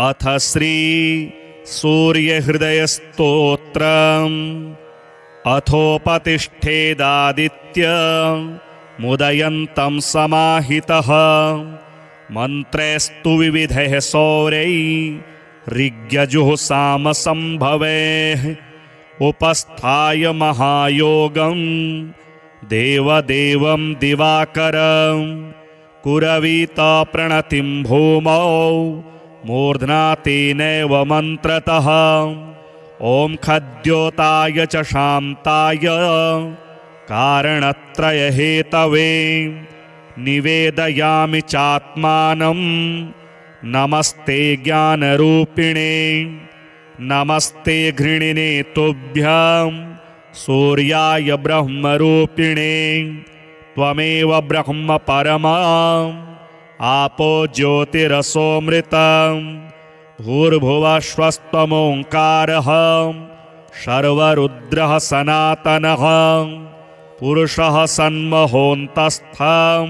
अथ श्री सूर्यहृदयस्तोत्रम्। अथोपतिष्ठेदादित्य मुदयन्तं समाहितः मन्त्रैस्तु विविधैः सौर्यैः ऋग्यजुः सामसंभवैः उपस्थाय महायोगं देवदेवं दिवाकरं कुरवीता प्रणतिं भूमौ मूर्ध्ना तेनैव मन्त्रतः ॐ खद्योताय च शान्ताय कारणत्रयहेतवे निवेदयामि चात्मानं नमस्ते ज्ञानरूपिणे नमस्ते घृणिने तुभ्यं सूर्याय ब्रह्मरूपिणे त्वमेव ब्रह्म परमम् आपो ज्योतिरसोऽमृतम् भूर्भुवस्वस्त्वमोङ्कारः सर्वरुद्रः सनातनः पुरुषः सन्महोऽन्तस्थं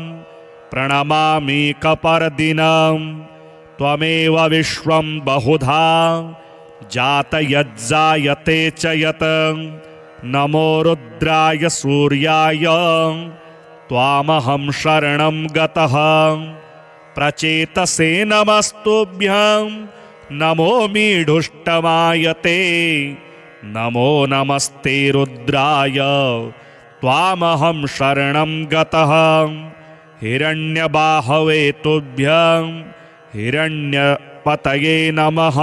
प्रणमामीकपर्दिनं त्वमेव विश्वं बहुधा जातयज्जायते च यत् नमो रुद्राय सूर्याय त्वामहं शरणं गतः प्रचेतसे नमस्तुभ्यं नमो मीढुष्टमायते नमो नमस्ते रुद्राय त्वामहं शरणं गतः हिरण्यबाहवे तुभ्यं हिरण्यपतये नमः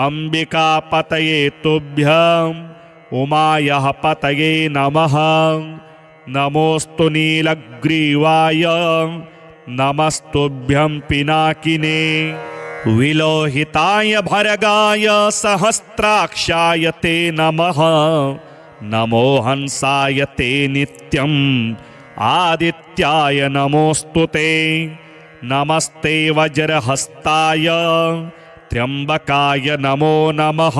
अम्बिकापतये तुभ्यं उमायाः पतये नमः नमोऽस्तु नीलग्रीवाय नमस्तुभ्यं पिनाकिने विलोहिताय भर्गाय सहस्राक्षाय ते नमः नमो हंसाय ते नित्यम् आदित्याय नमोऽस्तु ते नमस्ते वज्रहस्ताय त्र्यम्बकाय नमो नमः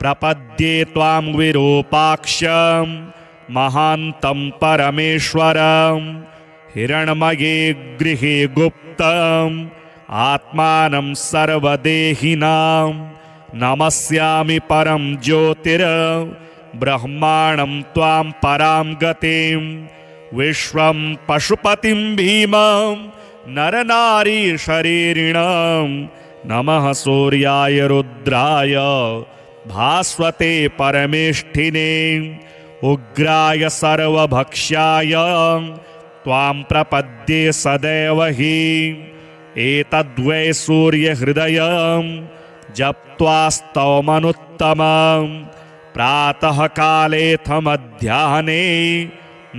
प्रपद्ये त्वां विरूपाक्षं महान्तं परमेश्वरं हिरण्मये गृहे गुप्तम् आत्मानं सर्वदेहिनां नमस्यामि परं ज्योतिर्ब्रह्माणं त्वां परां गतिं विश्वं पशुपतिं भीमं नरनारीशरीरिणं नमः सूर्याय रुद्राय भास्वते परमेष्ठिने उग्राय सर्वभक्ष्याय त्वां प्रपद्ये सदैव हि एतद्वै सूर्यहृदयं जप्त्वा स्तवमनुत्तमं प्रातःकालेऽथ मध्याह्ने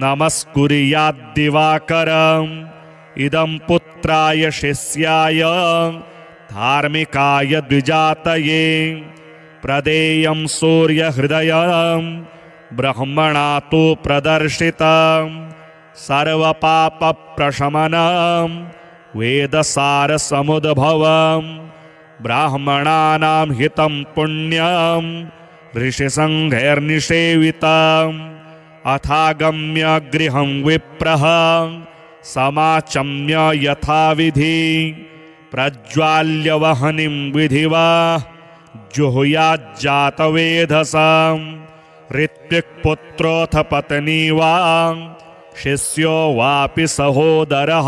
नमस्कुर्याद्दिवाकरम् इदं पुत्राय शिष्याय धार्मिकाय द्विजातये प्रदेयं सूर्यहृदयं ब्रह्मणा तु प्रदर्शितं सर्वपापप्रशमनं वेदसारसमुद्भवं ब्राह्मणानां हितं पुण्यं ऋषिसङ्घैर्निषेवितम् अथागम्य गृहं विप्रः समाचम्य यथाविधि प्रज्वाल्य वह्निं विधिवा जुहुयाज्जातवेधसं ऋत्विक्पुत्रोऽथ पत्नी वा शिष्यो वापि सहोदरः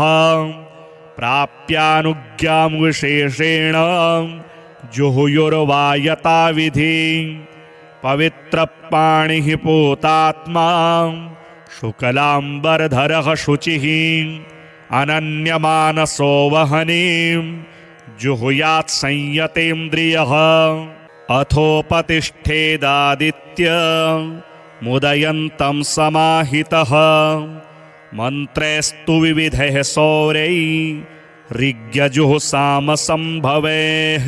प्राप्यानुज्ञां विशेषेण जुहुयुर्वा यथाविधि पवित्रपाणिः पूतात्मा शुक्लाम्बरधरः शुचिः अनन्यमानसो वह्निं जुहुयात् संयतेन्द्रियः अथोपतिष्ठेदादित्य मुदयन्तं समाहितः मन्त्रैस्तु विविधैः सौर्यैः ऋग्यजुः सामसंभवैः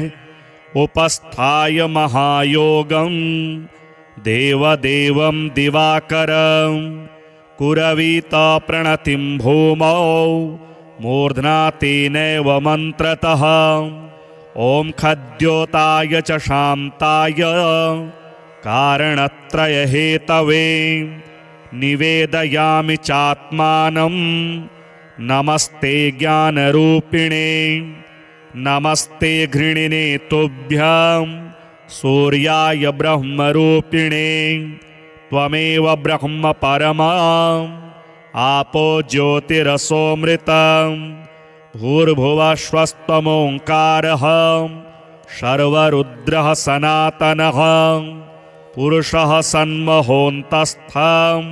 उपस्थाय महायोगं देवदेवं दिवाकरं कुरवीता प्रणतिं भूमौ मूर्ध्ना तेनैव मन्त्रतः ॐ खद्योताय च शान्ताय कारणत्रयहेतवे निवेदयामि चात्मानं नमस्ते ज्ञानरूपिणे नमस्ते घृणिने तुभ्यं सूर्याय ब्रह्मरूपिणे त्वमेव ब्रह्म परमम् आपो ज्योतिरसोऽमृतं भूर्भुवस्वस्त्वमोङ्कारः सर्वरुद्रः सनातनः पुरुषः सन्महोऽन्तस्थं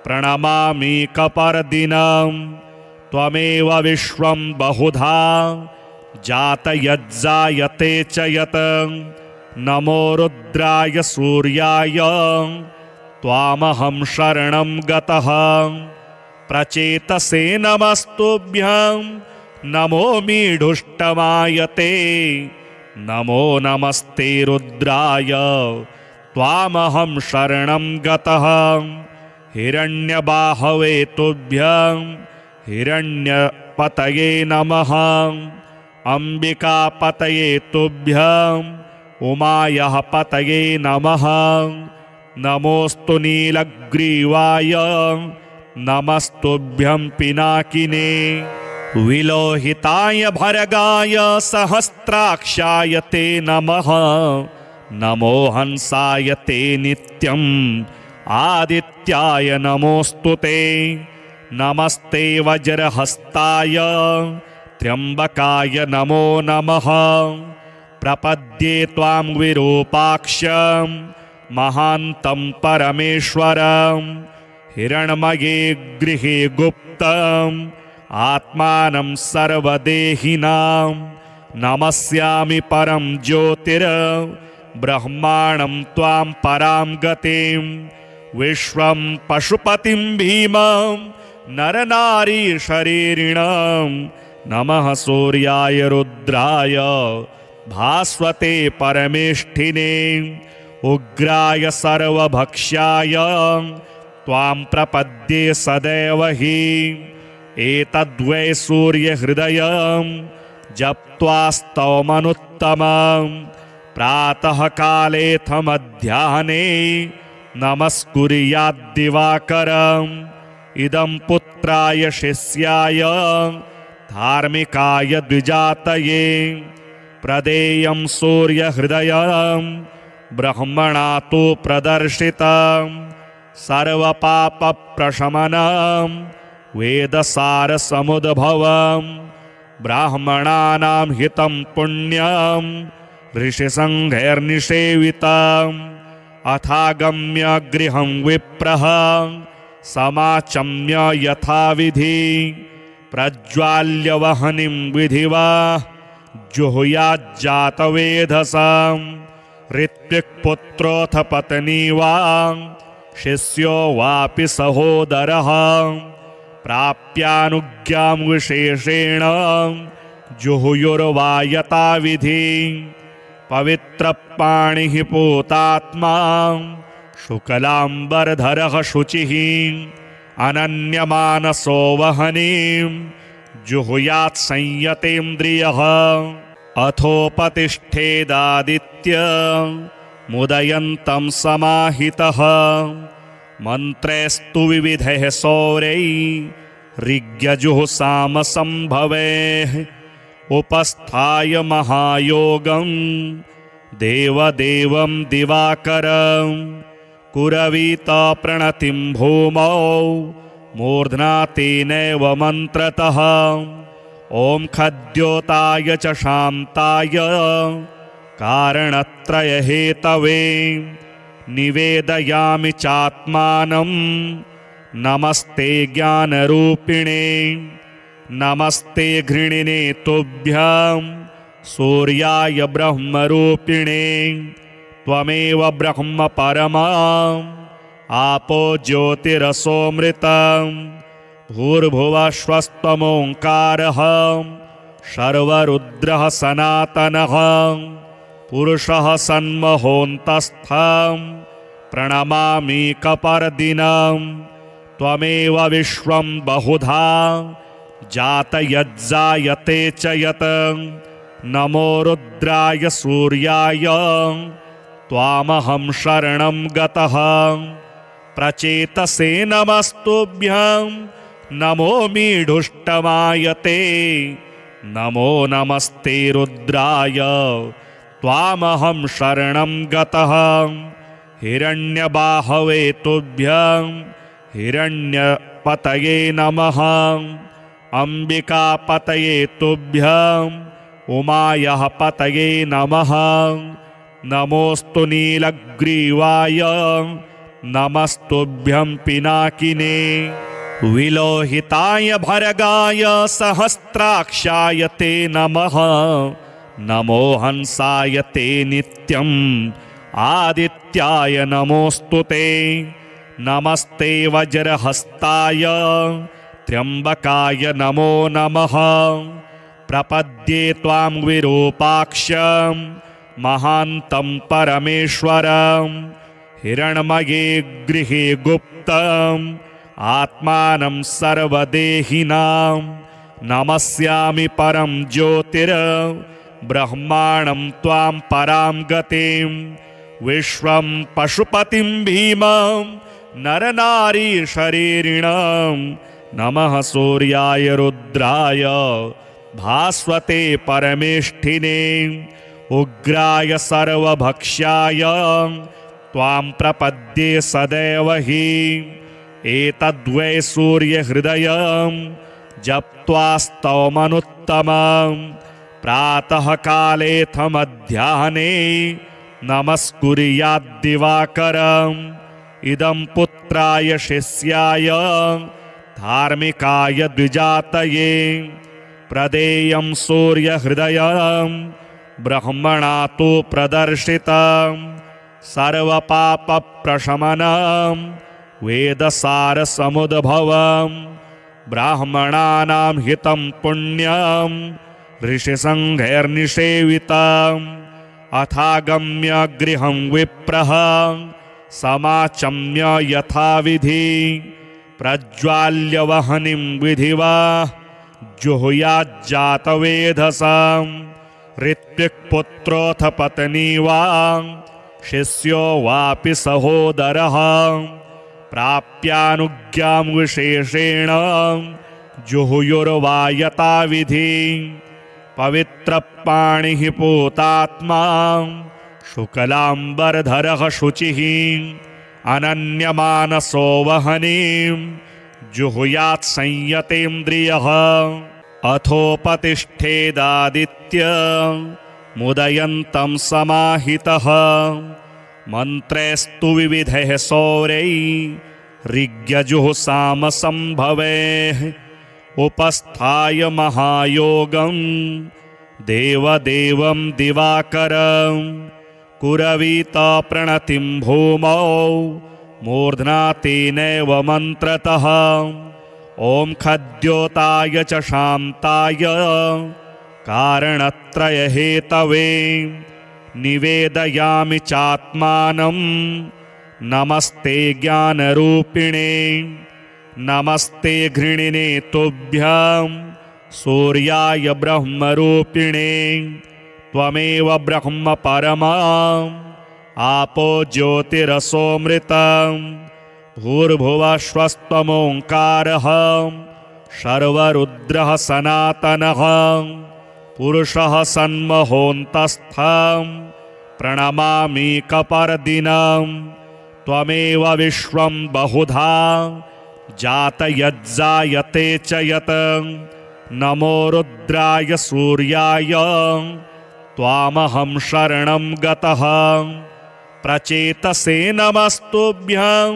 प्रणमामि कपर्दिनं त्वमेव विश्वं बहुधा जातयज्जायते च यत् नमो रुद्राय सूर्याय त्वामहं शरणं गतः प्रचेतसे नमस्तुभ्यं नमो मीढुष्टमायते नमो नमस्ते रुद्राय त्वामहं शरणं गतः हिरण्यबाहवे तुभ्यं हिरण्यपतये नमः अम्बिकापतये तुभ्यं उमायाः पतये नमः नमोऽस्तु नीलग्रीवाय नमस्तुभ्यं पिनाकिने विलोहिताय भर्गाय सहस्राक्षाय ते नमः नमो हंसाय ते नित्यम् आदित्याय नमोऽस्तु ते नमस्ते वज्रहस्ताय त्र्यम्बकाय नमो नमः प्रपद्ये त्वां विरूपाक्षं महान्तं परमेश्वरं हिरण्मये गृहे गुप्तम् आत्मानं सर्वदेहिनां नमस्यामि परं ज्योतिर्ब्रह्माणं त्वां परां गतिं विश्वं पशुपतिं भीमं नरनारीशरीरिणं नमः सूर्याय रुद्राय भास्वते परमेष्ठिने उग्राय सर्वभक्ष्याय त्वां प्रपद्ये सदैव हि एतद्वै सूर्यहृदयं जप्त्वास्तवमनुत्तमं प्रातःकालेऽथ मध्याह्ने नमस्कुर्याद्दिवाकरम् इदं पुत्राय शिष्याय धार्मिकाय द्विजातये प्रदेयं सूर्यहृदयं ब्रह्मणा तु प्रदर्शितं सर्वपापप्रशमनं वेदसारसमुद्भवं ब्राह्मणानां हितं पुण्यं ऋषिसङ्घैर्निषेवितम् अथागम्य गृहं विप्रः समाचम्य यथाविधि प्रज्वाल्य वह्निं विधिवा जुहुयाज्जातवेधसां ऋत्विक्पुत्रोऽथ पत्नी वा शिष्यो वापि सहोदरः प्राप्यानुज्ञां विशेषेण जुहुयुर्वा यथाविधि पवित्रपाणिः पूतात्मा शुक्लाम्बरधरः शुचिः अनन्यमानसो वह्निं जुहुयात् संयतेन्द्रियः अथोपतिष्ठेदादित्य मुदयन्तं समाहितः मन्त्रैस्तु विविधैः सौरैः ऋग्यजुःसामसम्भवैः उपस्थाय महायोगं देवदेवं दिवाकरं कुरवीता प्रणतिं भूमौ मूर्ध्ना तेनैव मन्त्रतः ॐ खद्योताय च शान्ताय कारणत्रयहेतवे निवेदयामि चात्मानं नमस्ते ज्ञानरूपिणे नमस्ते घृणिने तुभ्यं सूर्याय ब्रह्मरूपिणे त्वमेव ब्रह्म परमम् आपो ज्योतिरसोऽमृतं भूर्भुवस्वस्त्वमोङ्कारः सर्वरुद्रः सनातनः पुरुषः सन्महोऽन्तस्थं प्रणमामि कपर्दिनं त्वमेव विश्वं बहुधा जातयज्जायते च यत् नमो रुद्राय सूर्याय त्वामहं शरणं गतः प्रचेतसे नमस्तुभ्यं नमो मीढुष्टमायते नमो नमस्ते रुद्राय त्वामहं शरणं गतः हिरण्यबाहवे तुभ्यं हिरण्यपतये नमः अंबिकापतये तुभ्यं उमायाः पतये नमः नमोस्तु नीलग्रीवाय नमस्तुभ्यं पिनाकिने विलोहिताय भर्गाय सहस्राक्षाय ते नमः नमो हंसाय ते नित्यम् आदित्याय नमोऽस्तु ते नमस्ते वज्रहस्ताय त्र्यम्बकाय नमो नमः प्रपद्ये त्वां विरूपाक्षं महान्तं परमेश्वरं हिरण्मये गृहे गुप्तम् आत्मानं सर्वदेहिनां नमस्यामि परं ज्योतिर्ब्रह्माणं त्वां परां गतिं विश्वं पशुपतिं भीमं नरनारीशरीरिणं नमः सूर्याय रुद्राय भास्वते परमेष्ठिने उग्राय सर्वभक्ष्याय त्वां प्रपद्ये सदैव हि एतद्वै सूर्यहृदयं जप्त्वा स्तवमनुत्तमं प्रातःकालेऽथ मध्याह्ने नमस्कुर्याद्दिवाकरम् इदं पुत्राय शिष्याय धार्मिकाय द्विजातये प्रदेयं सूर्यहृदयं ब्रह्मणा तु प्रदर्शितं सर्वपापप्रशमनं वेदसारसमुद्भवं ब्राह्मणानां हितं पुण्यं ऋषिसङ्घैर्निषेवितम् अथागम्य गृहं विप्रः समाचम्य यथाविधि प्रज्वाल्य वह्निं विधिवा जुहुयाज्जातवेधसां ऋत्विक्पुत्रोऽथ पत्नी वा शिष्यो वापि सहोदरः प्राप्यानुज्ञां विशेषेण जुहुयुर्वा यथाविधि पवित्रपाणिः पूतात्मा शुक्लाम्बरधरः शुचिः अनन्यमानसो वह्निं जुहुयात् संयतेन्द्रियः अथोपतिष्ठेदादित्य मुदयन्तं समाहितः मन्त्रैस्तु विविधैः सौरैः ऋग्यजुःसामसंभवैः उपस्थाय महायोगं देवदेवं दिवाकरं कुरवीता प्रणतिं भूमौ मूर्ध्ना तेनैव मन्त्रतः ॐ खद्योताय च शान्ताय कारणत्रयहेतवे निवेदयामि चात्मानं नमस्ते ज्ञानरूपिणे नमस्ते घृणिने तुभ्यं सूर्याय ब्रह्मरूपिणे त्वमेव ब्रह्म परमम् आपो ज्योतिरसोऽमृतं भूर्भुवस्वस्त्वमोङ्कारः सर्वरुद्रः सनातनः पुरुषः सन्महोऽन्तस्थं प्रणमामीकपर्दिनं त्वमेव विश्वं बहुधा जातयज्जायते च यत् नमो रुद्राय सूर्याय त्वामहं शरणं गतः प्रचेतसे नमस्तुभ्यं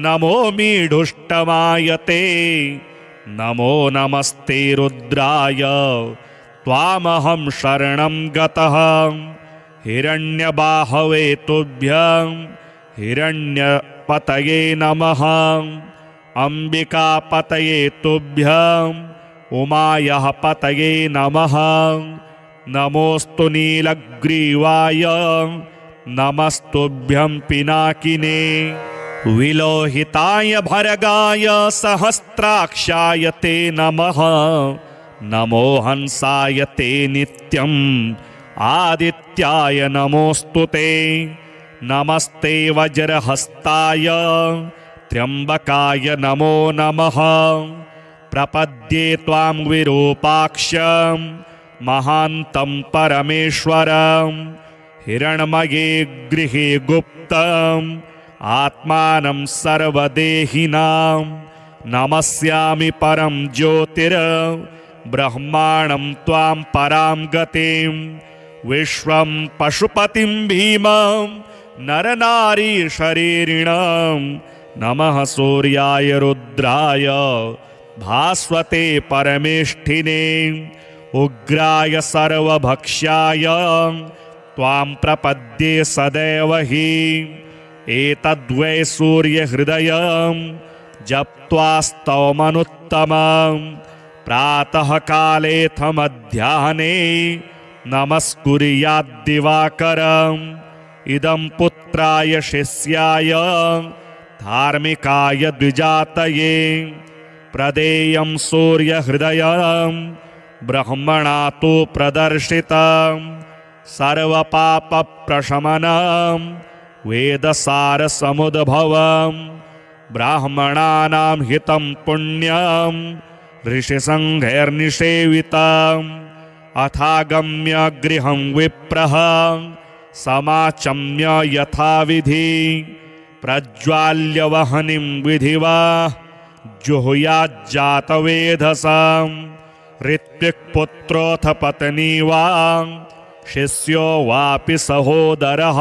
नमो मीढुष्टमायते नमो नमस्ते रुद्राय त्वामहं शरणं गतः हिरण्यबाहवे तुभ्यं हिरण्यपतये नमः अंबिकापतये तुभ्यं उमायाः पतये नमः नमोस्तु नीलग्रीवाय नमस्तुभ्यं पिनाकिने विलोहिताय भर्गाय सहस्राक्षाय ते नमः नमो हंसाय ते नित्यम् आदित्याय नमोऽस्तु ते नमस्ते वज्रहस्ताय त्र्यम्बकाय नमो नमः प्रपद्ये त्वां विरूपाक्षं महान्तं परमेश्वरं हिरण्मये गृहे गुप्तम् आत्मानं सर्वदेहिनां नमस्यामि परं ज्योतिर्ब्रह्माणं त्वां परां गतिं विश्वं पशुपतिं भीमं नरनारीशरीरिणं नमः सूर्याय रुद्राय भास्वते परमेष्ठिने उग्राय सर्वभक्ष्याय त्वां प्रपद्ये सदैव हि एतद्वै सूर्यहृदयं जप्त्वा स्तवमनुत्तमं प्रातःकालेऽथ मध्याह्ने नमस्कुर्याद्दिवाकरम् इदं पुत्राय शिष्याय धार्मिकाय द्विजातये प्रदेयं सूर्यहृदयं ब्रह्मणा तु प्रदर्शितं सर्वपापप्रशमनं वेदसारसमुद्भवं ब्राह्मणानां हितं पुण्यं ऋषिसङ्घैर्निषेवितम् अथागम्य गृहं विप्रः समाचम्य यथाविधि प्रज्वाल्य वह्निं विधिवा जुहुयाज्जातवेधसं ऋत्विक्पुत्रोऽथ पत्नी वा शिष्यो वापि सहोदरः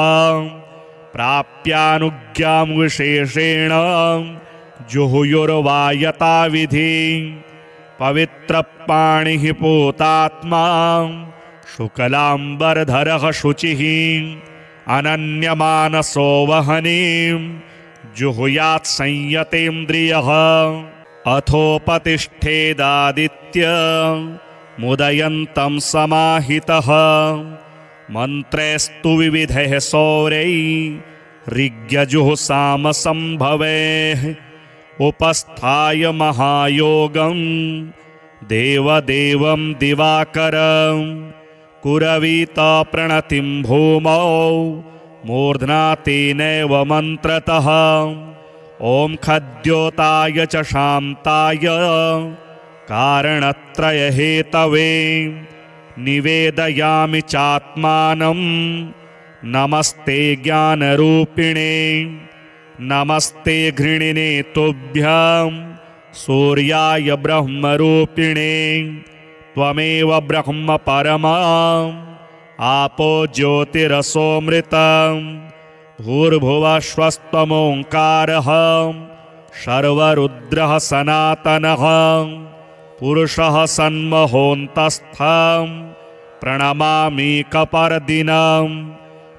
प्राप्यानुज्ञां विशेषेण जुहुयुर्वा यथाविधि पवित्रपाणिः पूतात्मा शुक्लाम्बरधरः शुचिः अनन्यमानसो वह्निं जुहुयात् संयतेन्द्रियः अथोपतिष्ठेदादित्य मुदयन्तं समाहितः मन्त्रैस्तु विविधैः सौरैः ऋग्यजुःसामसंभवैः उपस्थाय महायोगं देवदेवं दिवाकरं कुरवीता प्रणतिं भूमौ मूर्ध्ना तेनैव मन्त्रतः ॐ खद्योताय च शान्ताय कारणत्रयहेतवे निवेदयामि चात्मानं नमस्ते ज्ञानरूपिणे नमस्ते घृणिने तुभ्यं सूर्याय ब्रह्मरूपिणे त्वमेव ब्रह्म परमम् आपो ज्योतिरसोऽमृतं भूर्भुवस्वस्त्वमोङ्कारः शर्वरुद्रः सनातनः पुरुषः सन्महोऽन्तस्थं प्रणमामीकपर्दिनं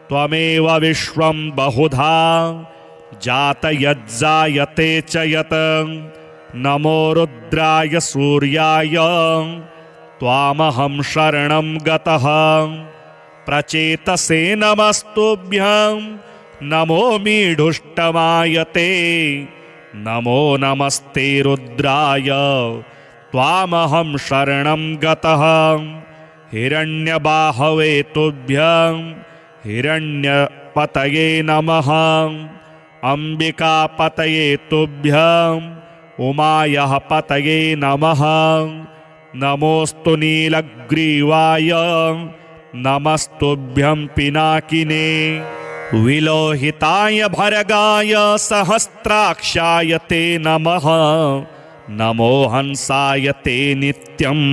त्वमेव विश्वं बहुधा जातयज्जायते च यत् नमो रुद्राय सूर्याय त्वामहं शरणं गतः प्रचेतसे नमस्तुभ्यं नमो मीढुष्टमायते नमो नमस्ते रुद्राय त्वामहं शरणं गतः हिरण्यबाहवे तुभ्यं हिरण्यपतये नमः अम्बिकापतये तुभ्यं उमायाः पतये नमः नमोऽस्तु नीलग्रीवाय नमस्तुभ्यं पिनाकिने विलोहिताय भर्गाय सहस्राक्षाय ते नमः नमो हंसाय ते नित्यम्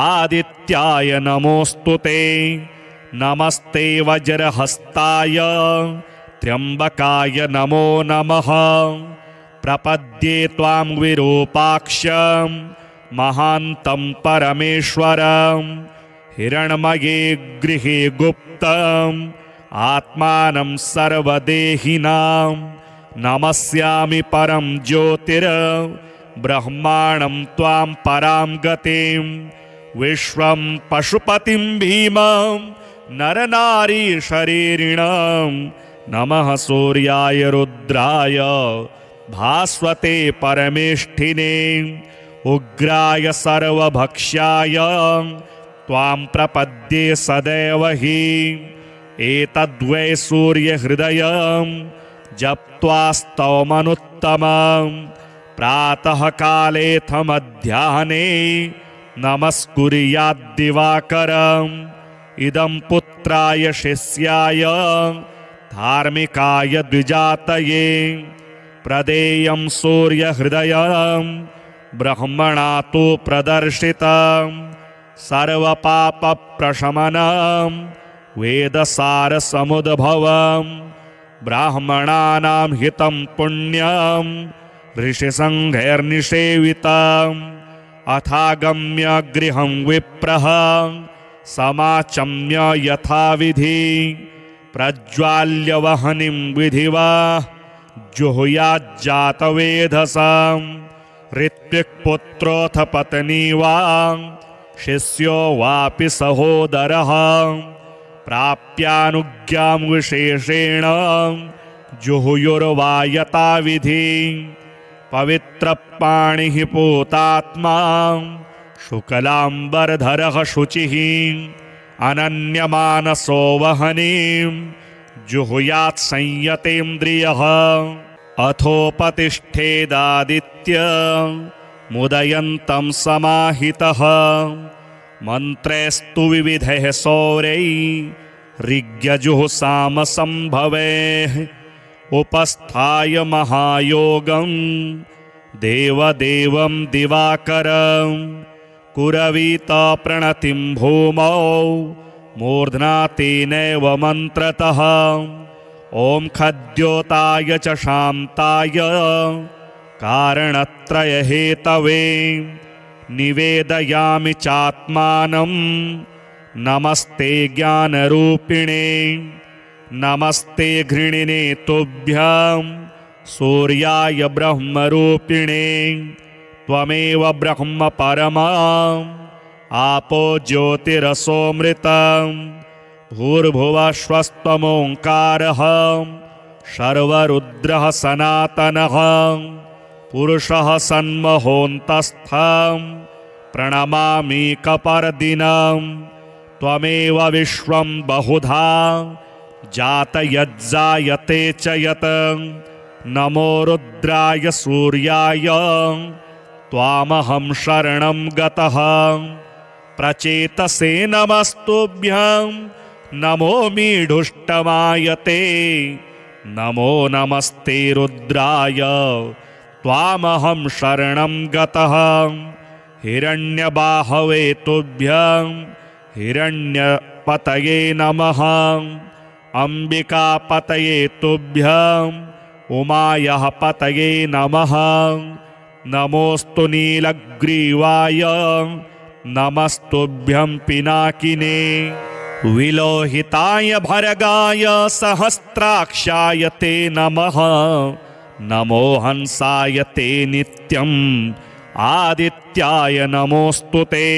आदित्याय नमोऽस्तु ते नमस्ते वज्रहस्ताय त्र्यम्बकाय नमो नमः प्रपद्ये त्वां विरूपाक्षं महान्तं परमेश्वरं हिरण्मये गृहे गुप्तम् आत्मानं सर्वदेहिनां नमस्यामि परं ज्योतिर्ब्रह्माणं त्वां परां गतिं विश्वं पशुपतिं भीमं नरनारीशरीरिणं नमः सूर्याय रुद्राय भास्वते परमेष्ठिने उग्राय सर्वभक्ष्याय त्वां प्रपद्ये सदैव हि एतद्वै सूर्यहृदयं जप्त्वा स्तवमनुत्तमं प्रातःकालेऽथ मध्याह्ने नमस्कुर्याद्दिवाकरम् इदं पुत्राय शिष्याय धार्मिकाय द्विजातये प्रदेयं सूर्यहृदयं ब्रह्मणा तु प्रदर्शितं सर्वपापप्रशमनं वेदसारसमुद्भवं ब्राह्मणानां हितं पुण्यं ऋषिसङ्घैर्निषेवितम् अथागम्य गृहं विप्रः समाचम्य यथाविधि प्रज्वाल्य वह्निं विधिवा जुहुयाज्जातवेधसाम् ऋत्विक्पुत्रोऽथ पत्नी वा शिष्यो वापि सहोदरः प्राप्यानुज्ञां विशेषेण जुहुयुर्वा यथाविधि पवित्रपाणिः पूतात्मा शुक्लाम्बरधरः शुचिः अनन्यमानसो वह्निं जुहुयात् संयतेन्द्रियः अथोपतिष्ठेदादित्य मुदयन्तं समाहितः मन्त्रैस्तु विविधैः सौरैः ऋग्यजुःसामसम्भवैः उपस्थाय महायोगं देवदेवं दिवाकरं कुरवीत प्रणतिं भूमौ मूर्ध्ना तेनैव मन्त्रतः ॐ खद्योताय च शान्ताय कारणत्रयहेतवे निवेदयामि चात्मानं नमस्ते ज्ञानरूपिणे नमस्ते घृणिने तुभ्यं सूर्याय ब्रह्मरूपिणे त्वमेव ब्रह्म परमम् आपो ज्योतिरसोऽमृतम् भूर्भुवस्वस्त्वमोङ्कारः शर्वरुद्रः सनातनः पुरुषः सन्महोऽन्तस्थं प्रणमामीकपर्दिनं त्वमेव विश्वं बहुधा जातयज्जायते च यत् नमो रुद्राय सूर्याय त्वामहं शरणं गतः प्रचेतसे नमस्तुभ्यं नमो मीढुष्टमायते नमो नमस्ते रुद्राय त्वामहं शरणं गतः हिरण्यबाहवे तुभ्यं हिरण्यपतये नमः अम्बिकापतये तुभ्यं उमायाः पतये नमः नमोऽस्तु नीलग्रीवाय नमस्तुभ्यं पिनाकिने विलोहिताय भर्गाय सहस्राक्षाय ते नमः नमो हंसाय ते नित्यम् आदित्याय नमोऽस्तु ते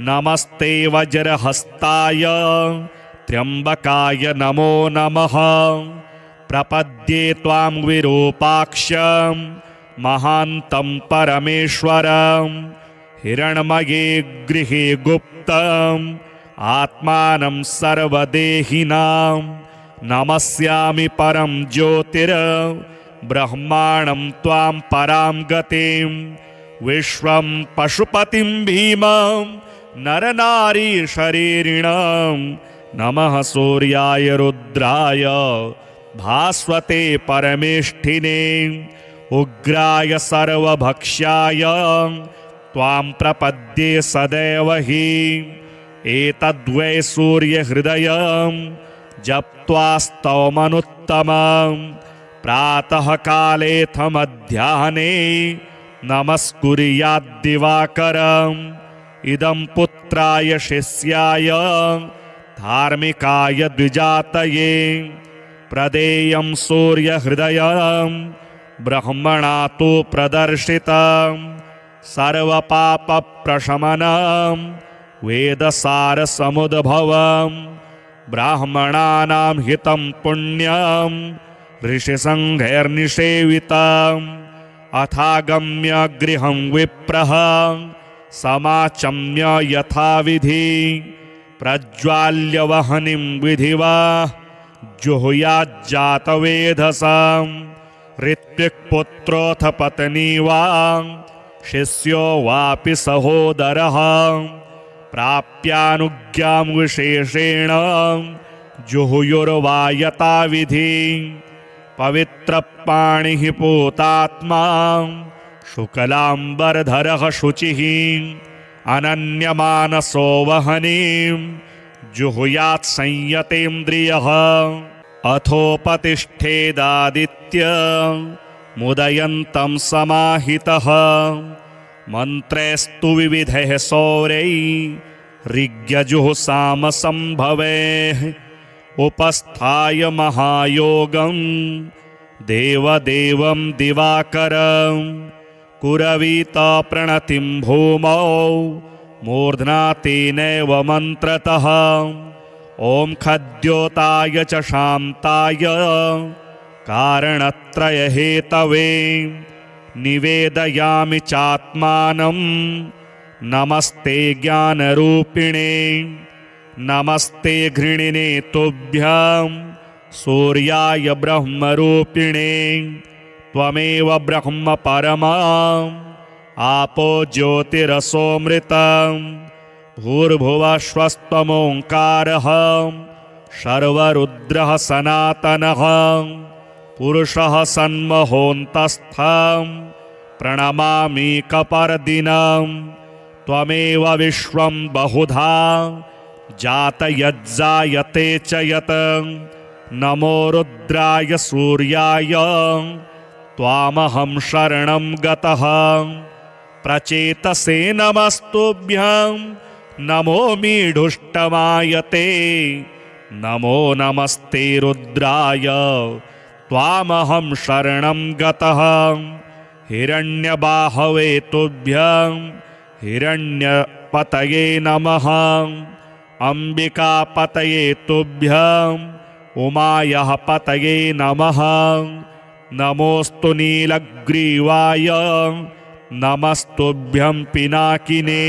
नमस्ते वज्रहस्ताय त्र्यम्बकाय नमो नमः प्रपद्ये त्वां विरूपाक्षं महान्तं परमेश्वरं हिरण्मये गृहे गुप्तम् आत्मानं सर्वदेहिनां नमस्यामि परं ज्योतिर्ब्रह्माणं त्वां परां गतिं विश्वं पशुपतिं भीमं नरनारीशरीरिणं नमः सूर्याय रुद्राय भास्वते परमेष्ठिने उग्राय सर्वभक्ष्याय त्वां प्रपद्ये सदैव हि एतद्वै सूर्यहृदयं जप्त्वा स्तवमनुत्तमं प्रातःकालेऽथ मध्याह्ने नमस्कुर्याद्दिवाकरम् इदं पुत्राय शिष्याय धार्मिकाय द्विजातये प्रदेयं सूर्यहृदयं ब्रह्मणा तु प्रदर्शितं सर्वपापप्रशमनं वेदसारसमुद्भवं ब्राह्मणानां हितं पुण्यं ऋषिसङ्घैर्निषेवितम् अथागम्य गृहं विप्रः समाचम्य यथाविधि प्रज्वाल्य वह्निं विधिवा जुहुयाज्जातवेधसाम् ऋत्विक्पुत्रोऽथ पत्नी वा शिष्यो वापि सहोदरः प्राप्यानुज्ञां विशेषेण जुहुयुर्वा यथाविधि पवित्रपाणिः पूतात्मा शुक्लाम्बरधरः शुचिः अनन्यमानसो वह्निं जुहुयात् संयतेन्द्रियः अथोपतिष्ठेदादित्य मुदयन्तं समाहितः मन्त्रैस्तु विविधैः सौरैः ऋग्यजुःसामसंभवैः उपस्थाय महायोगं देवदेवं दिवाकरं कुरवीत प्रणतिं भूमौ मूर्ध्ना तेनैव मन्त्रतः ॐ खद्योताय च शान्ताय कारणत्रयहेतवे निवेदयामि चात्मानं नमस्ते ज्ञानरूपिणे नमस्ते घृणिने तुभ्यं सूर्याय ब्रह्मरूपिणे त्वमेव ब्रह्म परमम् आपो ज्योतिरसोऽमृतम् भूर्भुवस्वस्त्वमोङ्कारः सर्वरुद्रः सनातनः पुरुषः सन्महोऽन्तस्थं प्रणमामीकपर्दिनं त्वमेव विश्वं बहुधा जातयज्जायते च यत् नमो रुद्राय सूर्याय त्वामहं शरणं गतः प्रचेतसे नमस्तुभ्यं नमो मीढुष्टमायते नमो नमस्ते रुद्राय त्वामहं शरणं गतः हिरण्यबाहवे तुभ्यं हिरण्यपतये नमः अम्बिकापतये तुभ्यं उमायाः पतये नमः नमोऽस्तु नीलग्रीवाय नमस्तुभ्यं पिनाकिने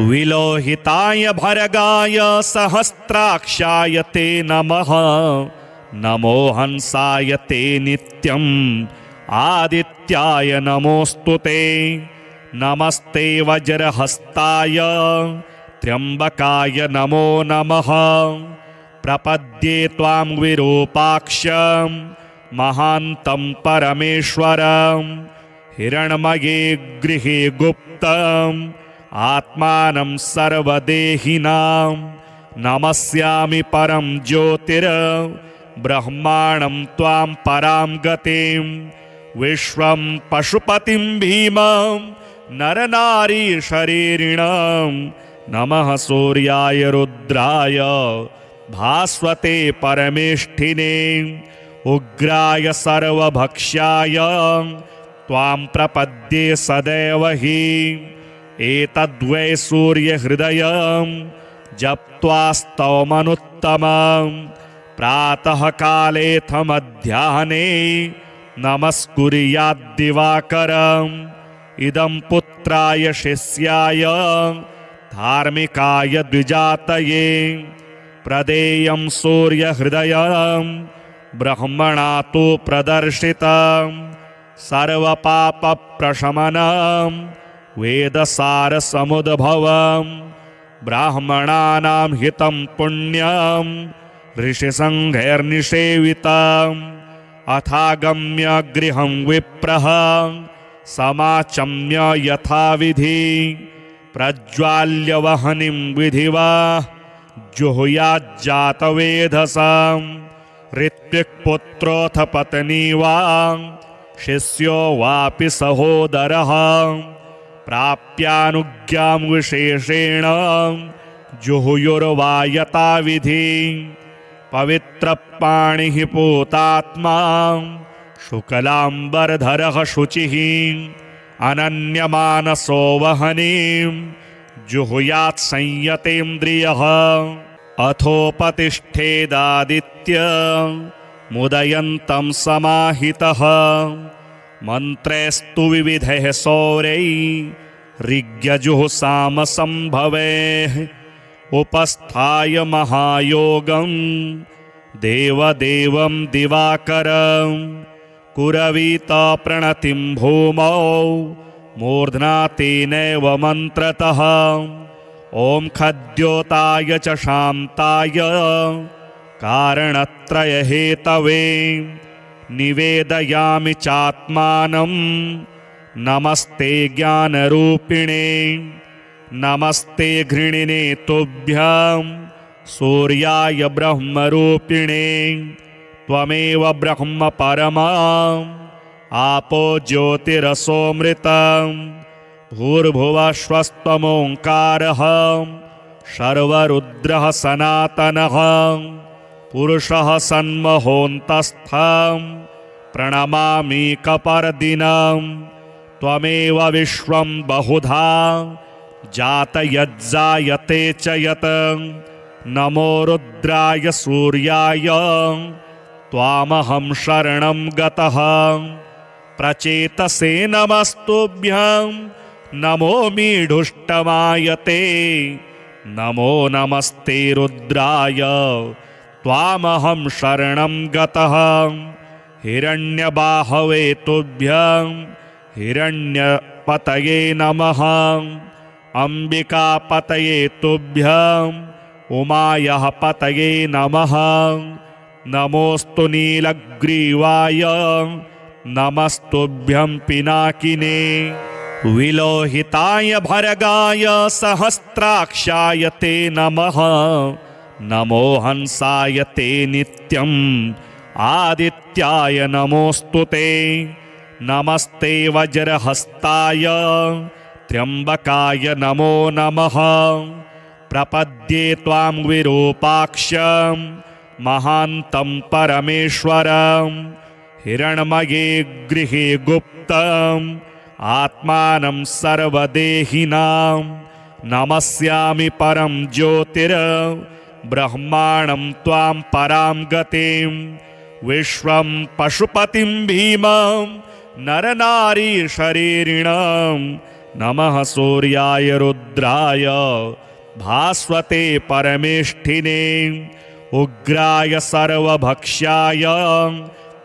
विलोहिताय भर्गाय सहस्राक्षाय ते नमः नमो हंसाय ते नित्यम् आदित्याय नमोऽस्तु ते नमस्ते वज्रहस्ताय त्र्यम्बकाय नमो नमः प्रपद्ये त्वां विरूपाक्षं महान्तं परमेश्वरं हिरण्मये गृहे गुप्तम् आत्मानं सर्वदेहिनां नमस्यामि परं ज्योतिर्ब्रह्माणं त्वां परां गतिं विश्वं पशुपतिं भीमं नरनारीशरीरिणं नमः सूर्याय रुद्राय भास्वते परमेष्ठिने उग्राय सर्वभक्ष्याय त्वां प्रपद्ये सदैव हि एतद्वै सूर्यहृदयं जप्त्वा स्तवमनुत्तमं प्रातःकालेऽथ मध्याह्ने नमस्कुर्याद्दिवाकरम् इदं पुत्राय शिष्याय धार्मिकाय द्विजातये प्रदेयं सूर्यहृदयं ब्रह्मणा तु प्रदर्शितं सर्वपापप्रशमनं वेदसारसमुद्भवं ब्राह्मणानां हितं पुण्यं ऋषिसङ्घैर्निषेवितम् अथागम्य गृहं विप्रः समाचम्य यथाविधि प्रज्वाल्य वह्निं विधिवा जुहुयाज्जातवेधसां ऋत्विक्पुत्रोऽथ पत्नी वा शिष्यो वापि सहोदरः प्राप्यानुज्ञां विशेषेण जुहुयुर्वा यथाविधि पवित्रपाणिः पूतात्मा शुक्लाम्बरधरः शुचिः अनन्यमानसो वह्निं जुहुयात् संयतेन्द्रियः अथोपतिष्ठेदादित्य मुदयन्तं समाहितः मन्त्रैस्तु विविधैः सौरैः ऋग्यजुःसामसंभवैः उपस्थाय महायोगं देवदेवं दिवाकरं कुरवीत प्रणतिं भूमौ मूर्ध्ना तेनैव मन्त्रतः ॐ खद्योताय च शान्ताय कारणत्रयहेतवे निवेदयामि चात्मानं नमस्ते ज्ञानरूपिणे नमस्ते घृणिने तुभ्यं सूर्याय ब्रह्मरूपिणे त्वमेव ब्रह्म परमम् आपो ज्योतिरसोऽमृतम् भूर्भुवस्वस्त्वमोङ्कारः सर्वरुद्रः सनातनः पुरुषः सन्महोऽन्तस्थं प्रणमामीकपर्दिनं त्वमेव विश्वं बहुधा जातयज्जायते च यत् नमो रुद्राय सूर्याय त्वामहं शरणं गतः प्रचेतसे नमस्तुभ्यं नमो मीढुष्टमायते नमो नमस्ते रुद्राय त्वामहं शरणं गतः हिरण्यबाहवे तुभ्यं हिरण्यपतये नमः अम्बिकापतये तुभ्यं उमायः पतये नमः नमोऽस्तु नीलग्रीवाय नमस्तुभ्यं पिनाकिने विलोहिताय भर्गाय सहस्राक्षाय ते नमः नमो हंसाय ते नित्यम् आदित्याय नमोऽस्तु ते नमस्ते वज्रहस्ताय त्र्यम्बकाय नमो नमः प्रपद्ये त्वां विरूपाक्षं महान्तं परमेश्वरं हिरण्मये गृहे गुप्तम् आत्मानं सर्वदेहिनां नमस्यामि परं ज्योतिर्ब्रह्माणं त्वां परां गतिं विश्वं पशुपतिं भीमं नरनारीशरीरिणं नमः सूर्याय रुद्राय भास्वते परमेष्ठिने उग्राय सर्वभक्ष्याय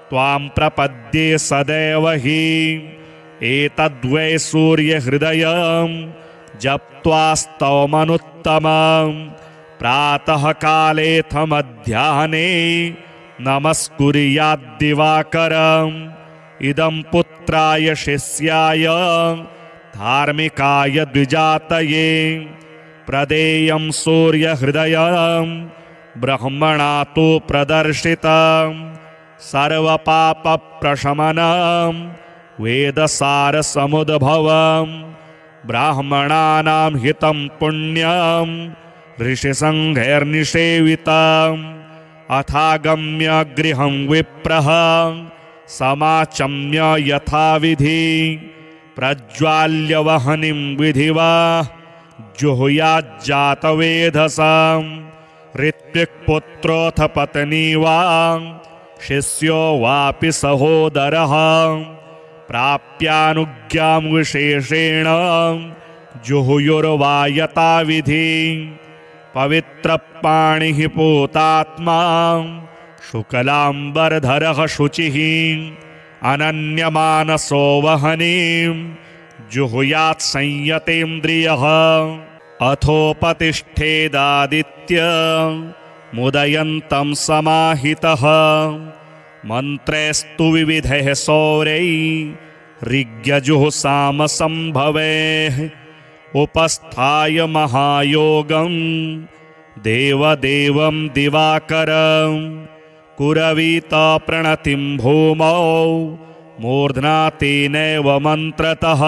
त्वां प्रपद्ये सदैव हि एतद्वै सूर्यहृदयं जप्त्वा स्तवमनुत्तमं प्रातःकालेऽथ मध्याह्ने नमस्कुर्याद्दिवाकरम् इदं पुत्राय शिष्याय धार्मिकाय द्विजातये प्रदेयं सूर्यहृदयं ब्रह्मणा तु प्रदर्शितं सर्वपापप्रशमनं वेदसारसमुद्भवं ब्राह्मणानां हितं पुण्यं ऋषिसङ्घैर्निषेवितम् अथागम्य गृहं विप्रः समाचम्य यथाविधि प्रज्वाल्य वह्निं विधिवा जुहुयाज्जातवेधसं ऋत्विक्पुत्रोऽथ पत्नी वा शिष्यो वापि सहोदरः प्राप्यानुज्ञां विशेषेण जुहुयुर्वा यथाविधि पवित्रपाणिः पूतात्मा शुक्लाम्बरधरः शुचिः अनन्यमानसो वह्निं जुहुयात् संयतेन्द्रियः अथोपतिष्ठेदादित्य मुदयन्तं समाहितः मन्त्रैस्तु विविधैः सौरैः ऋग्यजुःसामसम्भवैः उपस्थाय महायोगं देवदेवं दिवाकरं कुरवीत प्रणतिं भूमौ मूर्ध्ना तेनैव मन्त्रतः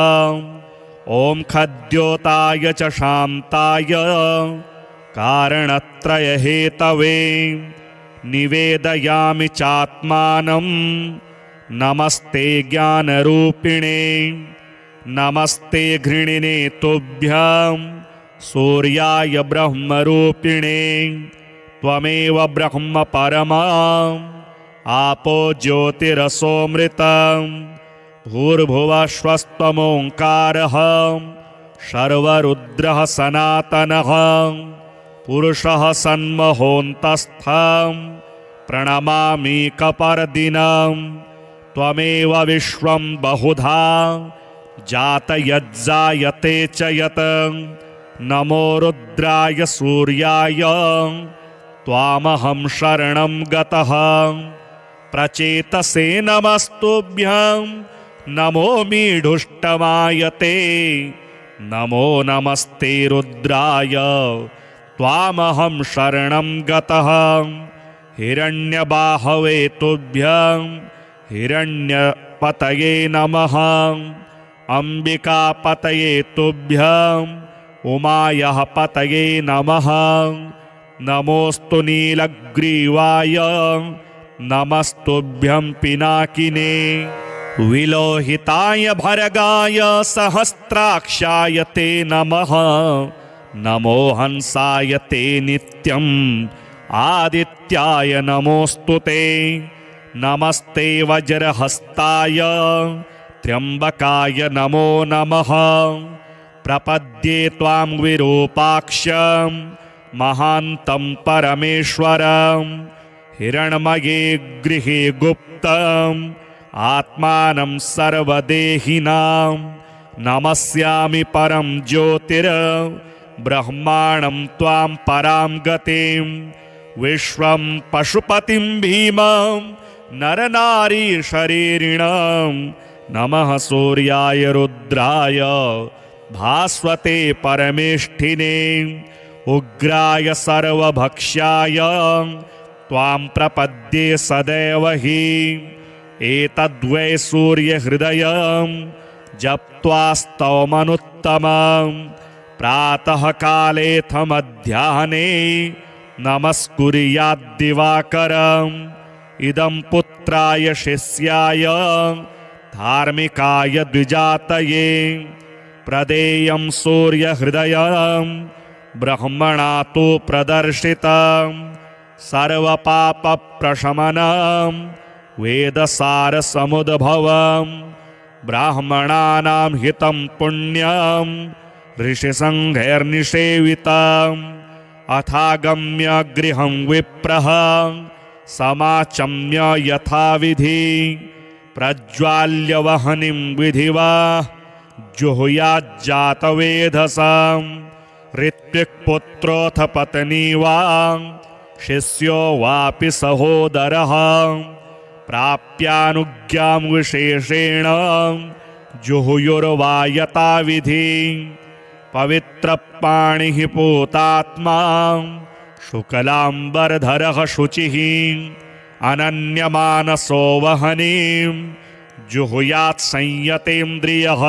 ॐ खद्योताय च शान्ताय कारणत्रयहेतवे निवेदयामि चात्मानं नमस्ते ज्ञानरूपिणे नमस्ते घृणिने तुभ्यं सूर्याय ब्रह्मरूपिणे त्वमेव ब्रह्म परमम् आपो ज्योतिरसोऽमृतम् भूर्भुवस्वस्त्वमोङ्कारः सर्वरुद्रः सनातनः पुरुषः सन्महोऽन्तस्थं प्रणमामीकपर्दिनं त्वमेव विश्वं बहुधा जातयज्जायते च यत् नमो रुद्राय सूर्याय त्वामहं शरणं गतः प्रचेतसे नमस्तुभ्यं नमो मीढुष्टमायते नमो नमस्ते रुद्राय त्वामहं शरणं गतः हिरण्यबाहवे तुभ्यं हिरण्यपतये नमः अम्बिकापतये तुभ्यं उमायः पतये नमः नमोऽस्तु नीलग्रीवाय नमस्तुभ्यं पिनाकिने विलोहिताय भर्गाय सहस्राक्षाय ते नमः नमो हंसाय ते नित्यम् आदित्याय नमोऽस्तु ते नमस्ते वज्रहस्ताय त्र्यम्बकाय नमो नमः प्रपद्ये त्वां विरूपाक्षं महान्तं परमेश्वरं हिरण्मये गृहे गुप्तम् आत्मानं सर्वदेहिनां नमस्यामि परं ज्योतिर्ब्रह्माणं त्वां परां गतिं विश्वं पशुपतिं भीमं नरनारीशरीरिणं नमः सूर्याय रुद्राय भास्वते परमेष्ठिने उग्राय सर्वभक्ष्याय त्वां प्रपद्ये सदैव हि एतद्वै सूर्यहृदयं जप्त्वा स्तवमनुत्तमं प्रातःकालेऽथ मध्याह्ने नमस्कुर्याद्दिवाकरम् इदं पुत्राय शिष्याय धार्मिकाय द्विजातये प्रदेयं सूर्यहृदयं ब्रह्मणा तु प्रदर्शितं सर्वपापप्रशमनं वेदसारसमुद्भवं ब्राह्मणानां हितं पुण्यं ऋषिसङ्घैर्निषेवितम् अथागम्य गृहं विप्रः समाचम्य यथाविधि प्रज्वाल्य वह्निं विधिवा जुहुयाज्जातवेधसां ऋत्विक्पुत्रोऽथ पत्नी वा शिष्यो वापि सहोदरः प्राप्यानुज्ञां विशेषेण जुहुयुर्वा यथाविधि पवित्रपाणिः पूतात्मा शुक्लाम्बरधरः शुचिः अनन्यमानसो वह्निं जुहुयात् संयतेन्द्रियः।